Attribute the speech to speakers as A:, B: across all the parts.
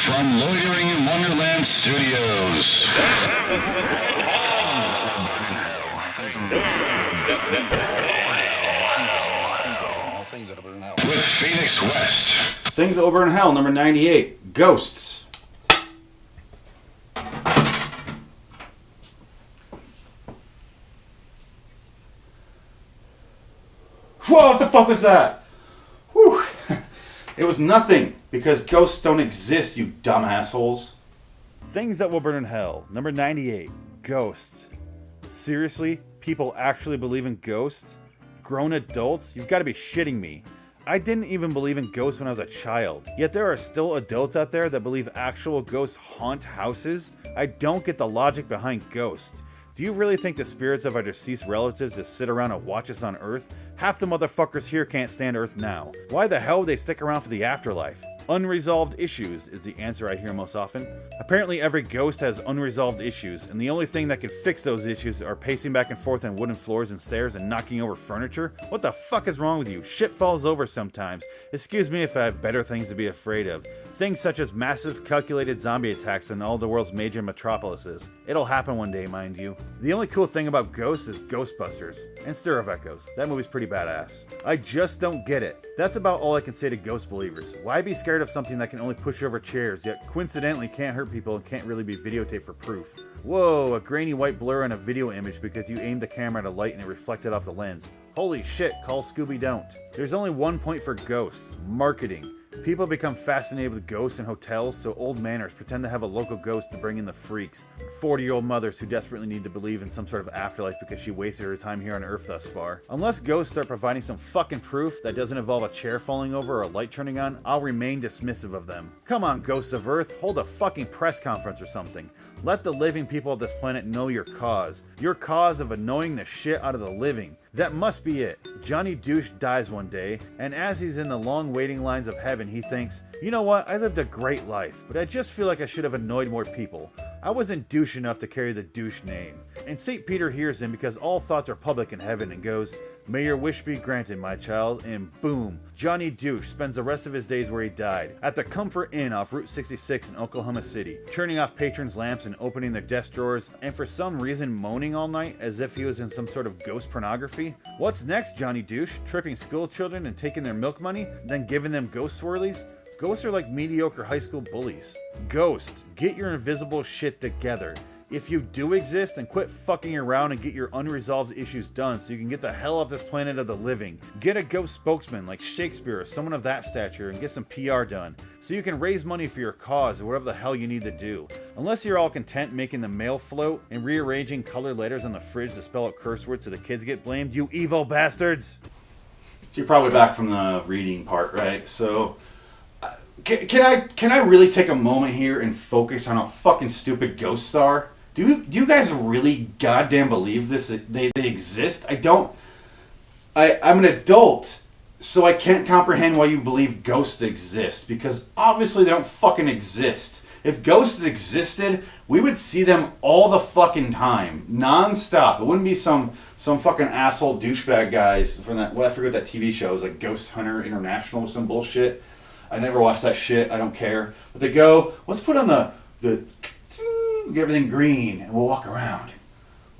A: from Loitering in Wonderland Studios. With Phoenix West.
B: Things that will burn in hell, number 98. Ghosts. Whoa, what the fuck was that? Whew. It was nothing, because ghosts don't exist, you dumb assholes. Things that will burn in hell, number 98. Ghosts. Seriously? People actually believe in ghosts? Grown adults? You've got to be shitting me. I didn't even believe in ghosts when I was a child. Yet there are still adults out there that believe actual ghosts haunt houses? I don't get the logic behind ghosts. Do you really think the spirits of our deceased relatives just sit around and watch us on Earth? Half the motherfuckers here can't stand Earth now. Why the hell would they stick around for the afterlife? Unresolved issues is the answer I hear most often. Apparently every ghost has unresolved issues, and the only thing that can fix those issues are pacing back and forth on wooden floors and stairs and knocking over furniture. What the fuck is wrong with you? Shit falls over sometimes. Excuse me if I have better things to be afraid of. Things such as massive calculated zombie attacks in all the world's major metropolises. It'll happen one day, mind you. The only cool thing about ghosts is Ghostbusters and Stir of Echoes. That movie's pretty badass. I just don't get it. That's about all I can say to ghost believers. Why be scared of something that can only push over chairs, yet coincidentally can't hurt people and can't really be videotaped for proof? Whoa, a grainy white blur on a video image because you aimed the camera at a light and it reflected off the lens. Holy shit, call Scooby Don't. There's only one point for ghosts: marketing. People become fascinated with ghosts in hotels, so old manners pretend to have a local ghost to bring in the freaks. 40-year-old mothers who desperately need to believe in some sort of afterlife because she wasted her time here on Earth thus far. Unless ghosts start providing some fucking proof that doesn't involve a chair falling over or a light turning on, I'll remain dismissive of them. Come on, ghosts of Earth, hold a fucking press conference or something. Let the living people of this planet know your cause. Your cause of annoying the shit out of the living. That must be it. Johnny Douche dies one day, and as he's in the long waiting lines of heaven, he thinks, you know what, I lived a great life, but I just feel like I should have annoyed more people. I wasn't douche enough to carry the douche name. And St. Peter hears him because all thoughts are public in heaven and goes, may your wish be granted, my child, and boom, Johnny Douche spends the rest of his days where he died, at the Comfort Inn off Route 66 in Oklahoma City, turning off patrons' lamps and opening their desk drawers, and for some reason moaning all night as if he was in some sort of ghost pornography. What's next, Johnny Douche? Tripping school children and taking their milk money, then giving them ghost swirlies? Ghosts are like mediocre high school bullies. Ghosts, get your invisible shit together. If you do exist, then quit fucking around and get your unresolved issues done so you can get the hell off this planet of the living. Get a ghost spokesman like Shakespeare or someone of that stature and get some PR done so you can raise money for your cause or whatever the hell you need to do. Unless you're all content making the mail float and rearranging colored letters on the fridge to spell out curse words so the kids get blamed, you evil bastards! So you're probably back from the reading part, right? So can I really take a moment here and focus on how fucking stupid ghosts are? Do you guys really goddamn believe this? They exist? I don't. I'm an adult, so I can't comprehend why you believe ghosts exist, because obviously they don't fucking exist. If ghosts existed, we would see them all the fucking time, non-stop. It wouldn't be some fucking asshole douchebag guys from that, well, I forget what that TV show is, like Ghost Hunter International or some bullshit. I never watched that shit, I don't care. But they go, let's put on the get everything green and we'll walk around.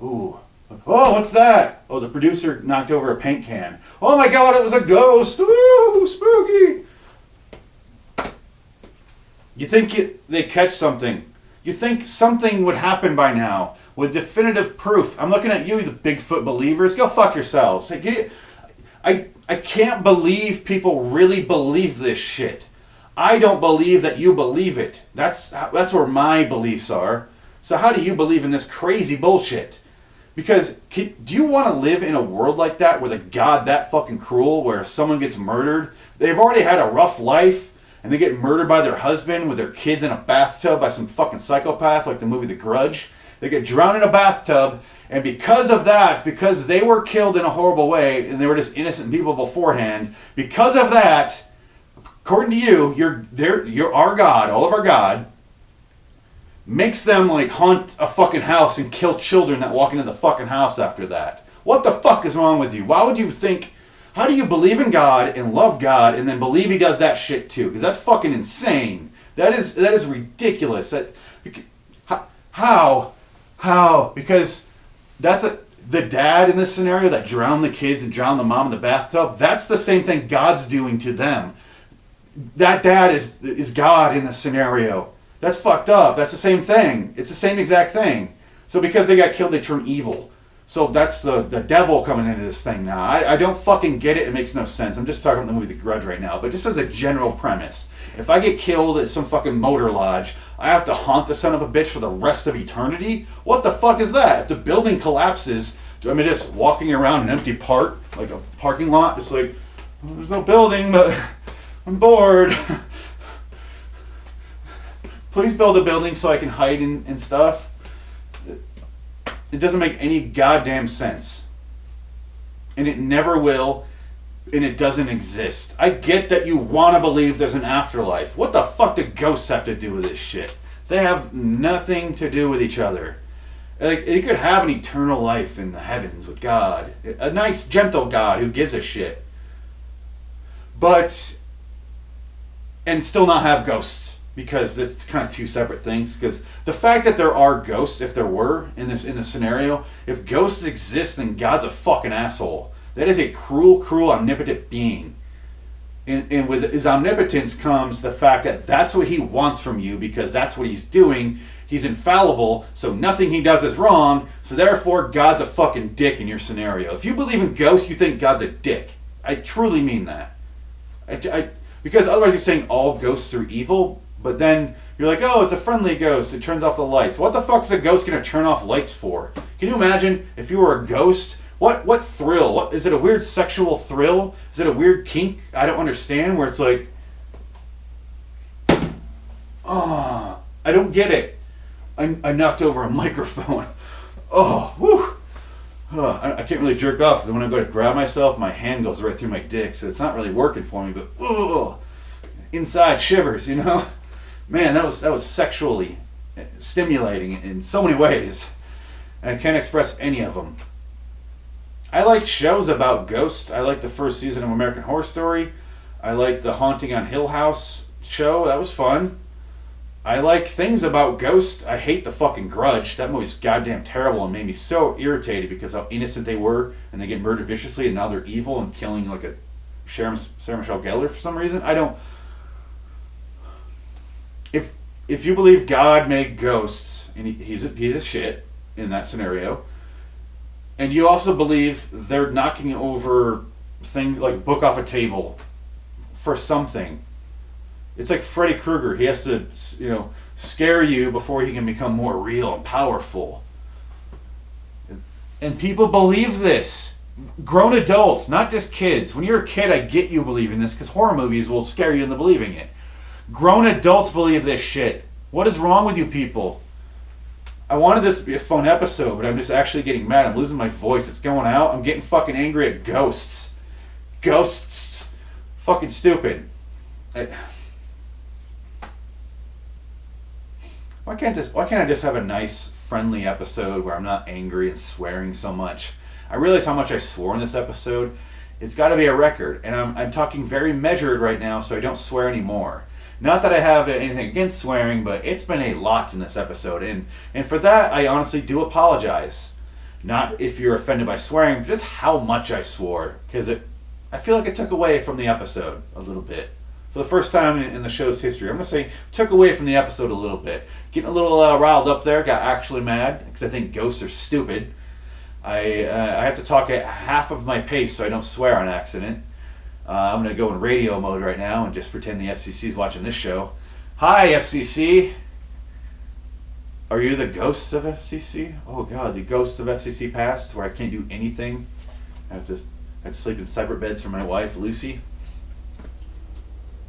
B: Ooh. Oh, what's that? Oh, the producer knocked over a paint can. Oh my god, it was a ghost. Ooh, spooky. You think they catch something. You think something would happen by now with definitive proof. I'm looking at you, the Bigfoot believers. Go fuck yourselves. I can't believe people really believe this shit. I don't believe that you believe it. That's where my beliefs are. So how do you believe in this crazy bullshit? Because do you want to live in a world like that with a God that fucking cruel, where if someone gets murdered, they've already had a rough life, and they get murdered by their husband with their kids in a bathtub by some fucking psychopath like the movie The Grudge? They get drowned in a bathtub, and because of that, because they were killed in a horrible way, and they were just innocent people beforehand, because of that, according to you, you're our God, all of our God, makes them like haunt a fucking house and kill children that walk into the fucking house after that. What the fuck is wrong with you? Why would you think, how do you believe in God and love God and then believe he does that shit too? Because that's fucking insane. That is ridiculous. How? Because the dad in this scenario that drowned the kids and drowned the mom in the bathtub. That's the same thing God's doing to them. That dad is God in this scenario. That's fucked up. That's the same thing. It's the same exact thing. So because they got killed, they turn evil. So that's the devil coming into this thing now. I don't fucking get it. It makes no sense. I'm just talking about the movie The Grudge right now. But just as a general premise, if I get killed at some fucking motor lodge, I have to haunt the son of a bitch for the rest of eternity? What the fuck is that? If the building collapses, do I mean just walking around an empty park, like a parking lot? It's like, well, there's no building, but I'm bored. Please build a building so I can hide and stuff. It doesn't make any goddamn sense. And it never will, and it doesn't exist. I get that you want to believe there's an afterlife. What the fuck do ghosts have to do with this shit? They have nothing to do with each other. Like, you could have an eternal life in the heavens with God. A nice, gentle God who gives a shit. But, and still not have ghosts. Because it's kind of two separate things. Because the fact that there are ghosts, if there were in this scenario, if ghosts exist, then God's a fucking asshole. That is a cruel, omnipotent being. And with his omnipotence comes the fact that that's what he wants from you, because that's what he's doing. He's infallible, so nothing he does is wrong. So therefore, God's a fucking dick in your scenario. If you believe in ghosts, you think God's a dick. I truly mean that. Because otherwise you're saying all ghosts are evil. But then you're like, oh, it's a friendly ghost. It turns off the lights. What the fuck is a ghost going to turn off lights for? Can you imagine if you were a ghost? What thrill? What is it? A weird sexual thrill? Is it a weird kink? I don't understand. Where it's like, oh, I don't get it. I knocked over a microphone. Oh, whew. I can't really jerk off because when I go to grab myself, my hand goes right through my dick. So it's not really working for me. But inside shivers, you know. Man, that was sexually stimulating in so many ways. And I can't express any of them. I like shows about ghosts. I like the first season of American Horror Story. I like the Haunting on Hill House show. That was fun. I like things about ghosts. I hate the fucking Grudge. That movie's goddamn terrible and made me so irritated because how innocent they were and they get murdered viciously and now they're evil and killing like a Sarah Michelle Gellar for some reason. I don't... If you believe God made ghosts, and he's a piece of shit in that scenario, and you also believe they're knocking over things like book off a table for something, it's like Freddy Krueger. He has to, scare you before he can become more real and powerful. And people believe this. Grown adults, not just kids. When you're a kid, I get you believing this because horror movies will scare you into believing it. Grown adults believe this shit. What is wrong with you people? I wanted this to be a fun episode, but I'm just actually getting mad. I'm losing my voice. It's going out. I'm getting fucking angry at ghosts. Ghosts. Fucking stupid. Why can't I just have a nice, friendly episode where I'm not angry and swearing so much? I realize how much I swore in this episode. It's got to be a record, and I'm talking very measured right now, so I don't swear anymore. Not that I have anything against swearing, but it's been a lot in this episode, and for that, I honestly do apologize. Not if you're offended by swearing, but just how much I swore, because I feel like it took away from the episode a little bit. For the first time in the show's history, I'm going to say took away from the episode a little bit. Getting a little riled up there, got actually mad, because I think ghosts are stupid. I have to talk at half of my pace so I don't swear on accident. I'm going to go in radio mode right now and just pretend the FCC is watching this show. Hi, FCC. Are you the ghosts of FCC? Oh, God, the ghost of FCC past where I can't do anything. I have to sleep in separate beds for my wife, Lucy.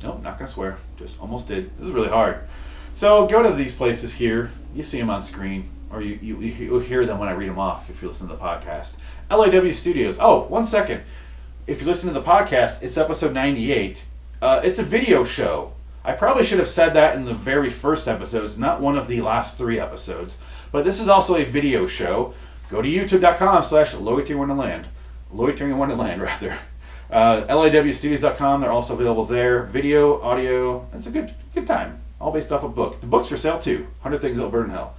B: Nope, not going to swear. Just almost did. This is really hard. So go to these places here. You see them on screen. Or you hear them when I read them off if you listen to the podcast. LIW Studios. Oh, 1 second. If you listen to the podcast, it's episode 98. It's a video show. I probably should have said that in the very first episodes, not one of the last 3 episodes. But this is also a video show. Go to youtube.com/loitering in Wonderland, rather. LIWstudios.com. They're also available there. Video, audio. It's a good time. all based off a book. The book's for sale too. 100 Things That'll Burn in Hell.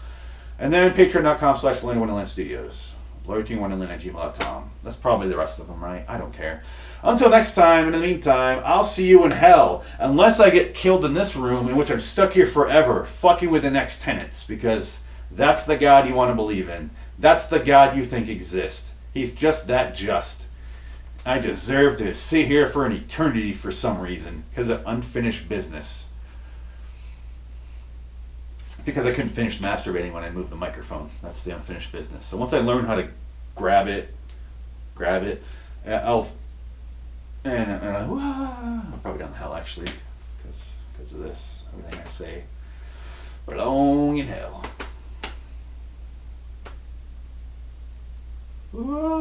B: And then patreon.com/LonelyWonderland LonelyWonderland@gmail.com. That's probably the rest of them, right? I don't care. Until next time, in the meantime, I'll see you in hell. Unless I get killed in this room, in which I'm stuck here forever, fucking with the next tenants. Because that's the God you want to believe in. That's the God you think exists. He's just that just. I deserve to sit here for an eternity for some reason. Because of unfinished business. Because I couldn't finish masturbating when I moved the microphone. That's the unfinished business. So once I learn how to grab it, I'm probably down the hell actually, because of this, everything I say. Belong in hell. Whoa.